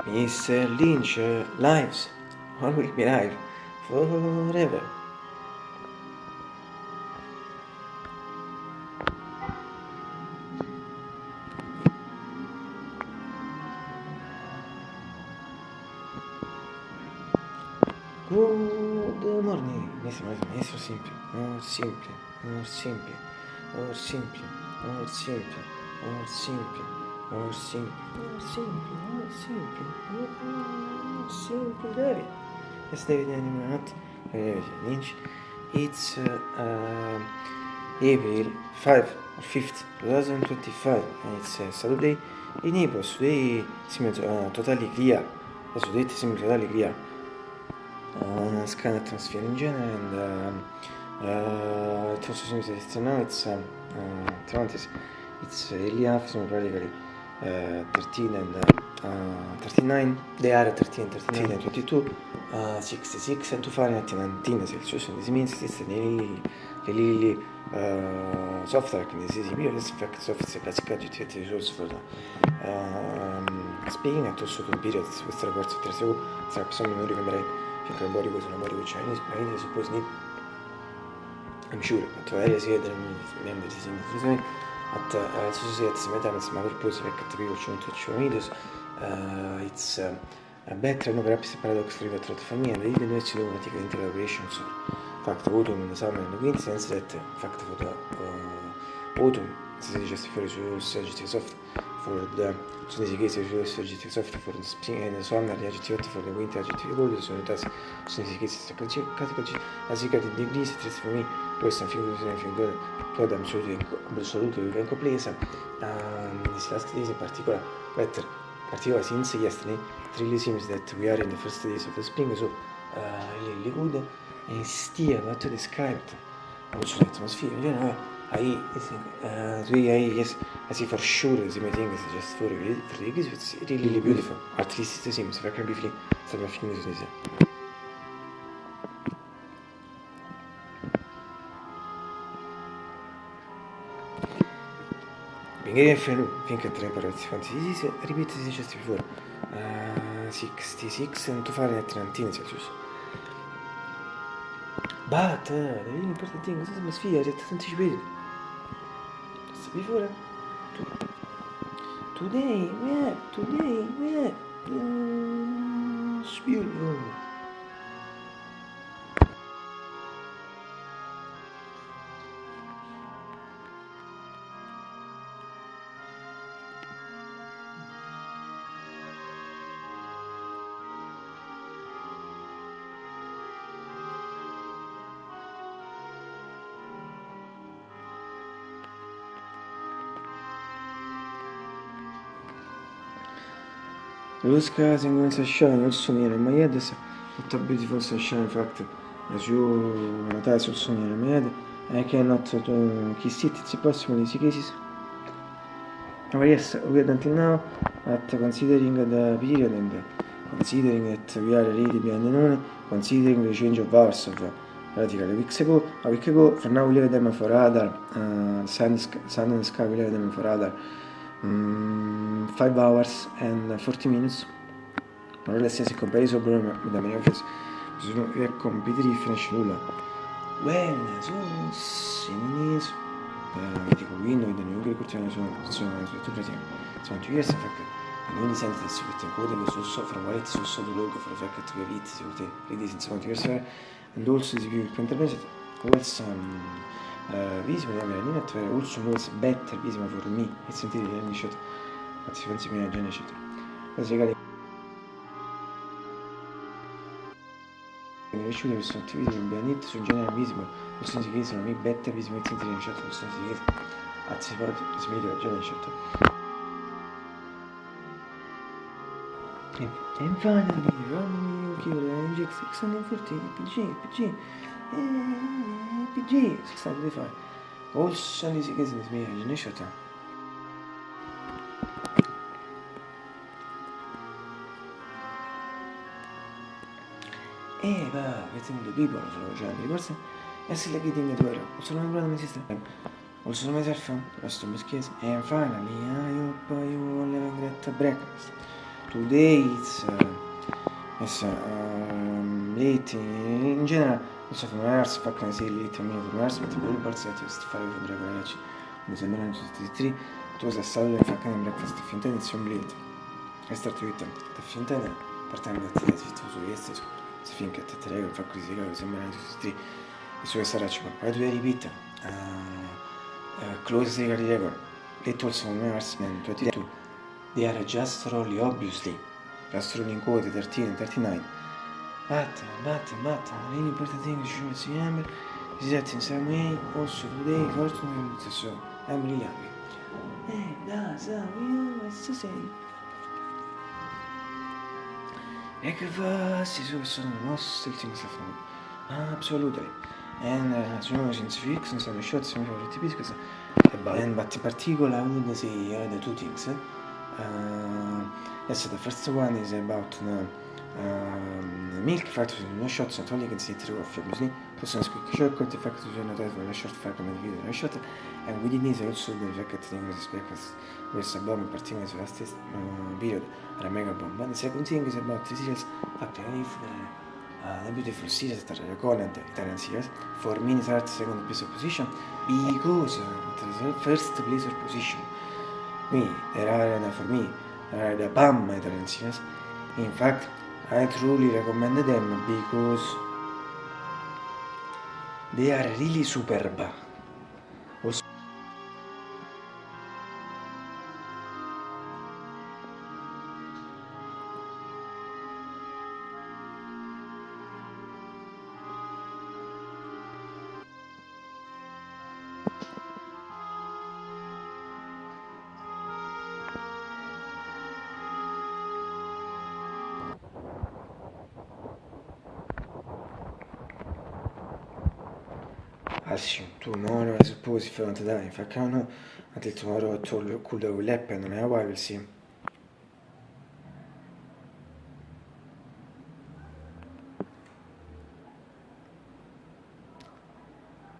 Mr. Lynch lives. All will be live forever. Good morning. Mr. Simple. More simple. More simple. More simple. More simple. More simple. More simple. More simple. More simple. More simple. David. Yes, David, anymore not. Lynch. It's April 5th, 2025, and it's Saturday. In April, today seems totally clear. Today seems totally clear. Sky atmosphere in general, and it also seems that now it's 20s. It's early afternoon, practically 13 and 39. They are 13, 39 and 22, 66 and 2 Fahrenheit, 19 Celsius. And this means it's really soft darkness. This is a period effect of the classical GT results for the speaking at also the periods with reports of the SEO. Some memory memory. Finché il body was a body which I suppose need. I'm sure, but I see that remember this in the reason at society sometimes my purpose like at people to show videos. It's better no perhaps paradox for the for me, and even though it's no practical integration, so fact autumn in the summer and the winter sense that fact for the autumn this is just for the soft for the sono esichesi aggettivi soft for the spring and the summer, gli aggettivi hot for the winter, aggettivi cold sono esichesi categorici di degrees for me questa figura poi absolutely ben complesa. This last days in particular since yesterday it really seems that we are in the first days of the spring, so really good and still not described also the atmosphere in general. I see for sure the same thing is just for the degrees. It's really beautiful. At least it seems. If I can briefly start my fingers with it. Beginning finché tre partecipanti ripetisi just before 66 and 2 Fahrenheit 19 Celsius. But the really important thing is the atmosphere. It's anticipated. Before today we have beautiful. Blue skies and going sunshine also near my head. It's a beautiful sunshine fact. As you notice also near my head. I cannot kiss it, it's impossible in these cases. But yes, we had until now, but considering the period and considering that we are already behind the noon, considering the change of hours of practically a week ago, for now we leave them for other sun and the sky, we leave them for other 5 hours and 40 minutes, more or less as a comparison with the Americans. Sono completely different nulla. Well, sono dico window with the new agriculture sono 2 years effect. And only sense that with the code is also from what it's also the logo for the fact that we have it so it is in 70 years and also the view printed was visible animate also was better visible for me. It's sentire the shot. But si pensi prima già shot. Basically riuscito questo attività in Bennett su general visible, possono seguire sono me better visible in sentire shot, possono seguire attivare smedio general shot. And finally, running killer NGX 640 PG 635. Also, in this case, it's me, general shot. Va, vedendo people, sono di corsa, e se le getting the weather, also not my system, also myself, rest of my skills, and finally, I hope you all have a great breakfast. today it's late in general, also from Mars, fucking say late to me from Mars, but the blue parts that used to fare con Dragoneci, mi sembra 1963, tu sei stato in fucking breakfast of Fintennis, un late. I start with the Fintennis, partendo da te, su questo, si finché te prego, fa così, che sembra 1963, e su questa raccia, ma tu repeat, close the record, they told some Mars, man, 22, they are just rolling, obviously, just rolling code 13 and 39. But, the really important thing is you should remember is that in some way, also today, fortunately, so I'm really happy. That's how we always to say. E che questi sono i nostri things of absolutely. And as you know, since weeks, and some shots, some favorite pieces, and but in particular, I would say the two things. Yes, the first one is about milk factory in shots, not only consider of obviously, possono scrivere shortcut, the fact that you know that the short fact come video the shot, and within this also the fact that things expect questo bomb in particolare sulla stessa period era mega bomb. And the second thing is about the series factory if the beautiful series that are called Italian series for me is at second place of position because the first place of position me there are for me the BAM Italian series. In fact, I truly recommend them because they are really superb. Also, tomorrow I suppose if you want to die. In fact, I don't know until tomorrow. I told you could have will happen, and I will see.